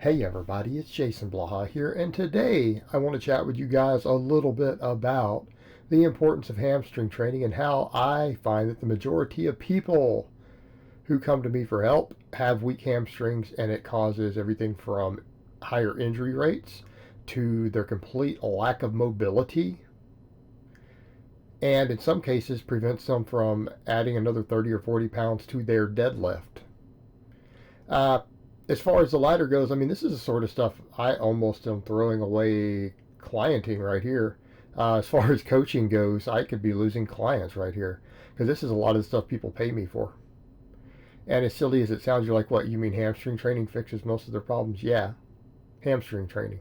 Hey everybody, it's Jason Blaha here, and today I want to chat with you guys a little bit about the importance of hamstring training and how I find that the majority of people who come to me for help have weak hamstrings, and it causes everything from higher injury rates to their complete lack of mobility, and in some cases prevents them from adding another 30 or 40 pounds to their deadlift. Uh, as far as the ladder goes, I mean, this is the sort of stuff I almost am throwing away clienting right here. As far as coaching goes, I could be losing clients right here because this is a lot of the stuff people pay me for. And as silly as it sounds, you're like, what, you mean hamstring training fixes most of their problems? Yeah, hamstring training.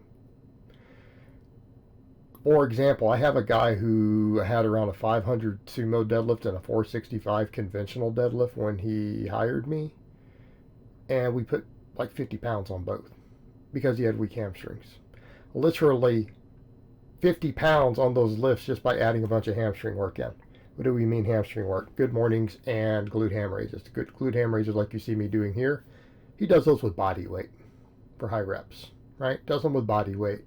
For example, I have a guy who had around a 500 sumo deadlift and a 465 conventional deadlift when he hired me, and we put like 50 pounds on both because he had weak hamstrings. Literally 50 pounds on those lifts just by adding a bunch of hamstring work in. What do we mean hamstring work? Good mornings and glute ham raises. The good glute ham raises like you see me doing here, he does those with body weight for high reps, right? Does them with body weight.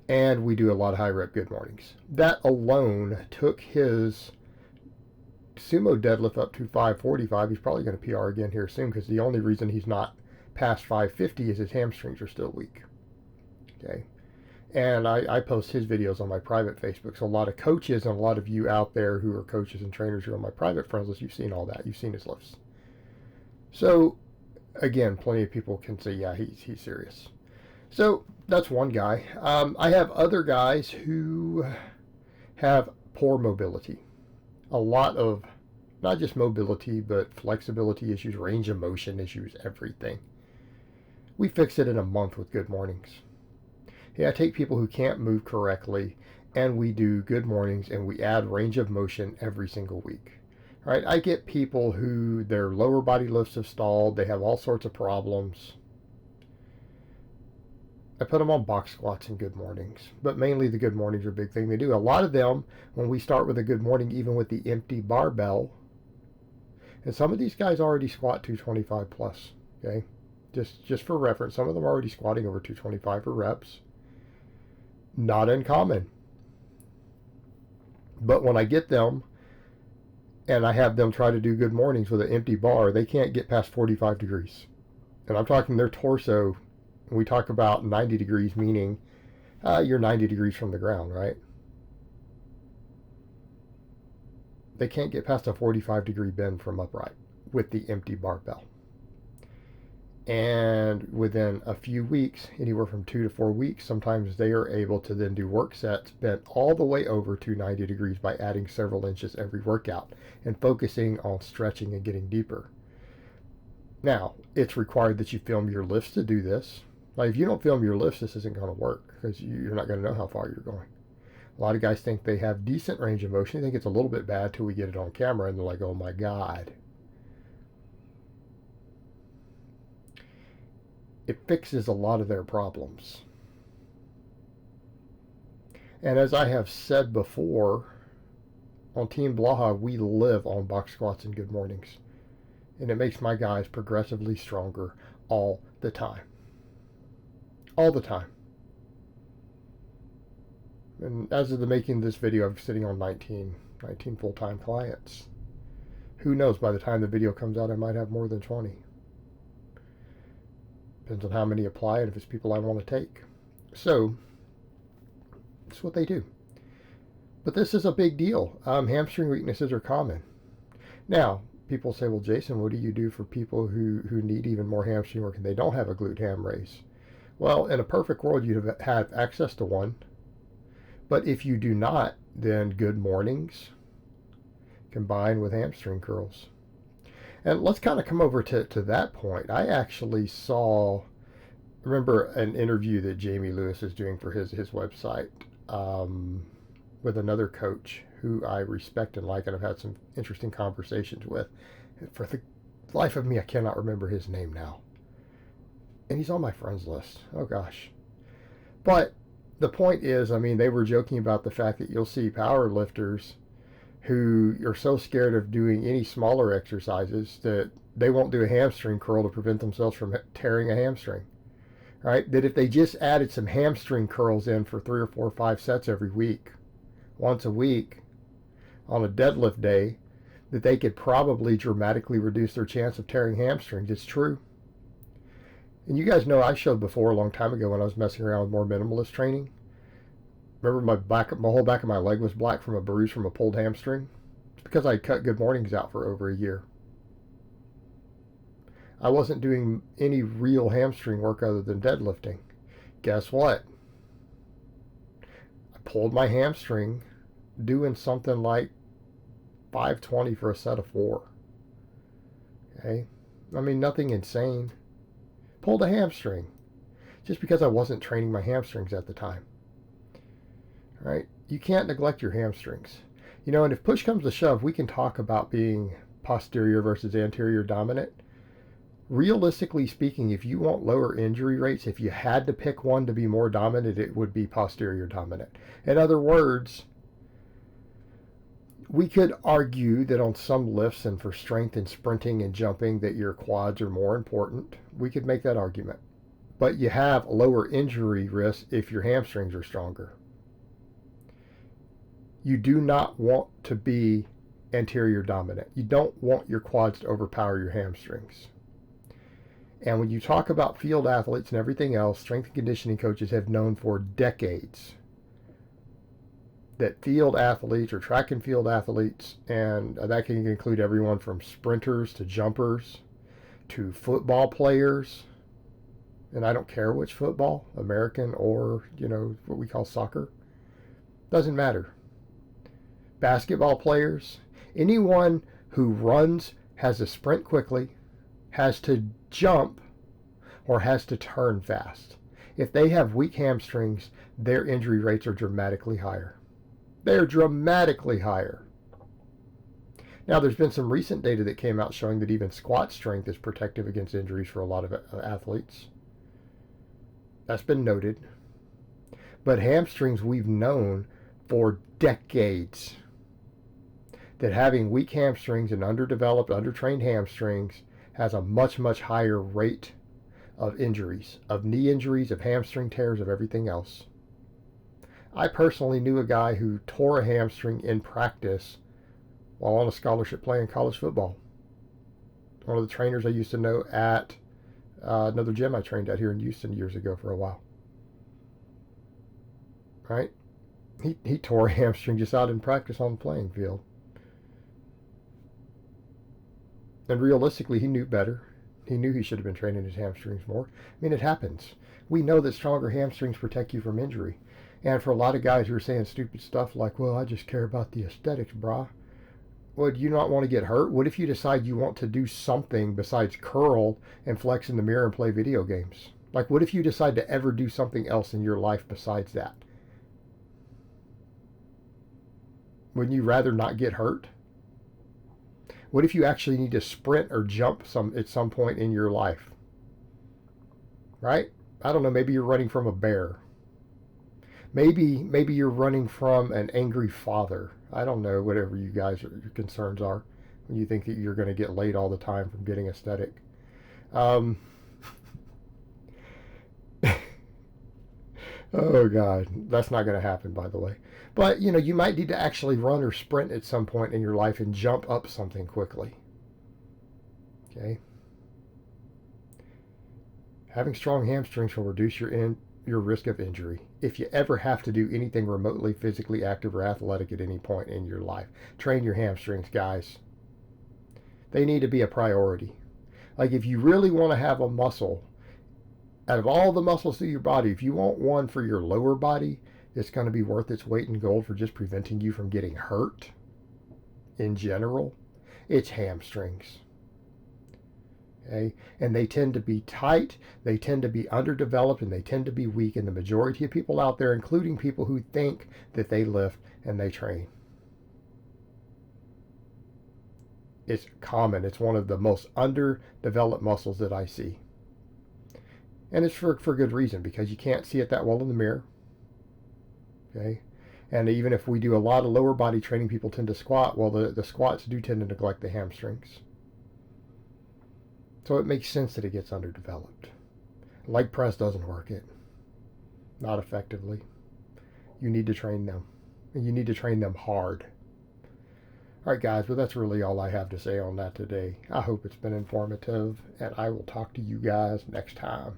And we do a lot of high rep good mornings. That alone took his sumo deadlift up to 545. He's probably going to PR again here soon because the only reason he's not past 550 is his hamstrings are still weak. Okay. And I post his videos on my private Facebook. So a lot of coaches and a lot of you out there who are coaches and trainers who are on my private friends list, you've seen all that. You've seen his lifts. So again, plenty of people can say, yeah, he's serious. So that's one guy. I have other guys who have poor mobility. A lot of not just mobility, but flexibility issues, range of motion issues, everything. We fix it in a month with good mornings. Yeah, I take people who can't move correctly and we do good mornings and we add range of motion every single week. Right? I get people who their lower body lifts have stalled, they have all sorts of problems. I put them on box squats and good mornings, but mainly the good mornings are a big thing they do. A lot of them, when we start with a good morning, even with the empty barbell, and some of these guys already squat 225 plus, okay? Just for reference, some of them are already squatting over 225 for reps. Not uncommon. But when I get them and I have them try to do good mornings with an empty bar, they can't get past 45 degrees. And I'm talking their torso. We talk about 90 degrees, meaning you're 90 degrees from the ground, right? They can't get past a 45 degree bend from upright with the empty barbell. And within a few weeks, anywhere from 2 to 4 weeks, sometimes they are able to then do work sets bent all the way over to 90 degrees by adding several inches every workout and focusing on stretching and getting deeper. Now, it's required that you film your lifts to do this. Like, if you don't film your lifts, this isn't going to work because you're not going to know how far you're going. A lot of guys think they have decent range of motion. They think it's a little bit bad till we get it on camera, and they're like, oh my God. It fixes a lot of their problems. And as I have said before, on Team Blaha, we live on box squats and good mornings. And it makes my guys progressively stronger all the time. All the time. And as of the making of this video, I'm sitting on 19 full-time clients. Who knows, by the time the video comes out, I might have more than 20. Depends on how many apply and if it's people I want to take. So, that's what they do. But this is a big deal. Hamstring weaknesses are common. Now, people say, well, Jason, what do you do for people who need even more hamstring work and they don't have a glute ham raise? Well, in a perfect world, you'd have access to one. But if you do not, then good mornings combined with hamstring curls. And let's kind of come over to that point. I actually remember an interview that Jamie Lewis is doing for his website with another coach who I respect and like and I've had some interesting conversations with. For the life of me, I cannot remember his name now. And he's on my friends list. Oh gosh. But the point is, I mean, they were joking about the fact that you'll see power lifters who are so scared of doing any smaller exercises that they won't do a hamstring curl to prevent themselves from tearing a hamstring. right? That if they just added some hamstring curls in for 3 or 4 or 5 sets every week, once a week on a deadlift day, that they could probably dramatically reduce their chance of tearing hamstrings. It's true. And you guys know I showed before a long time ago when I was messing around with more minimalist training. Remember my whole back of my leg was black from a bruise from a pulled hamstring? It's because I cut Good Mornings out for over a year. I wasn't doing any real hamstring work other than deadlifting. Guess what? I pulled my hamstring doing something like 520 for a set of 4. Okay? I mean, nothing insane. Pulled a hamstring just because I wasn't training my hamstrings at the time. Right? You can't neglect your hamstrings. You know, and if push comes to shove, we can talk about being posterior versus anterior dominant. Realistically speaking, if you want lower injury rates, if you had to pick one to be more dominant, it would be posterior dominant. In other words, we could argue that on some lifts and for strength and sprinting and jumping that your quads are more important. We could make that argument. But you have lower injury risk if your hamstrings are stronger. You do not want to be anterior dominant. You don't want your quads to overpower your hamstrings. And when you talk about field athletes and everything else, strength and conditioning coaches have known for decades that field athletes or track and field athletes, and that can include everyone from sprinters to jumpers to football players, and I don't care which football, American or, what we call soccer, doesn't matter. Basketball players, anyone who runs, has to sprint quickly, has to jump, or has to turn fast. If they have weak hamstrings, their injury rates are dramatically higher. They're dramatically higher. Now, there's been some recent data that came out showing that even squat strength is protective against injuries for a lot of athletes. That's been noted. But hamstrings, we've known for decades that having weak hamstrings and underdeveloped, undertrained hamstrings has a much, much higher rate of injuries, of knee injuries, of hamstring tears, of everything else. I personally knew a guy who tore a hamstring in practice while on a scholarship playing college football. One of the trainers I used to know at another gym I trained at here in Houston years ago for a while. Right? He tore a hamstring just out in practice on the playing field. And realistically, he knew better. He knew he should have been training his hamstrings more. I mean, it happens. We know that stronger hamstrings protect you from injury. And for a lot of guys who are saying stupid stuff like, well, I just care about the aesthetics, brah. Well, do you not want to get hurt? What if you decide you want to do something besides curl and flex in the mirror and play video games? Like, what if you decide to ever do something else in your life besides that? Wouldn't you rather not get hurt? What if you actually need to sprint or jump at some point in your life? Right? I don't know, maybe you're running from a bear. Maybe you're running from an angry father. I don't know, whatever your concerns are when you think that you're going to get laid all the time from getting aesthetic. Oh God, that's not going to happen, by the way. But, you might need to actually run or sprint at some point in your life and jump up something quickly. Okay? Having strong hamstrings will reduce your risk of injury if you ever have to do anything remotely physically active or athletic at any point in your life. Train your hamstrings, guys. They need to be a priority. Like, if you really want to have a muscle, out of all the muscles through your body, if you want one for your lower body that's going to be worth its weight in gold for just preventing you from getting hurt in general, it's hamstrings. Okay? And they tend to be tight, they tend to be underdeveloped, and they tend to be weak. And the majority of people out there, including people who think that they lift and they train, it's common. It's one of the most underdeveloped muscles that I see. And it's for good reason, because you can't see it that well in the mirror. Okay? And even if we do a lot of lower body training, people tend to squat. Well, the squats do tend to neglect the hamstrings. So it makes sense that it gets underdeveloped. Leg press doesn't work it, not effectively. You need to train them, and you need to train them hard. All right, guys, but that's really all I have to say on that today. I hope it's been informative, and I will talk to you guys next time.